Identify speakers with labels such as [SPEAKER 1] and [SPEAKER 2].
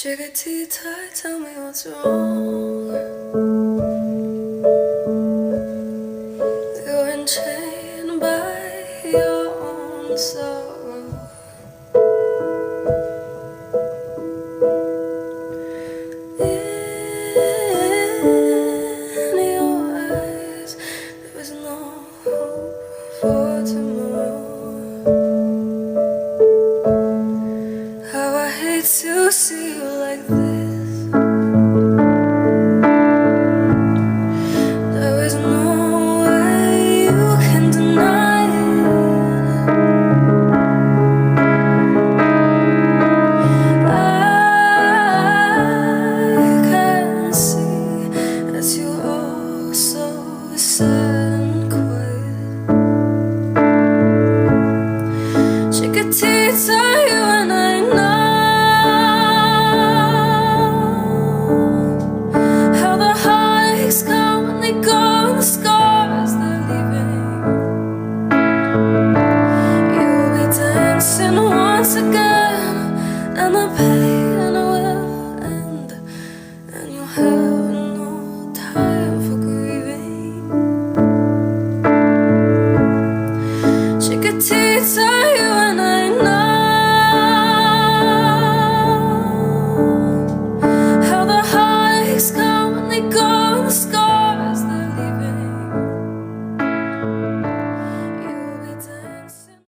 [SPEAKER 1] Chiquitita, tell me what's wrong. You're enchained by your own sorrow. In your eyes, there was no hope for tomorrow. How I hate to see you like this.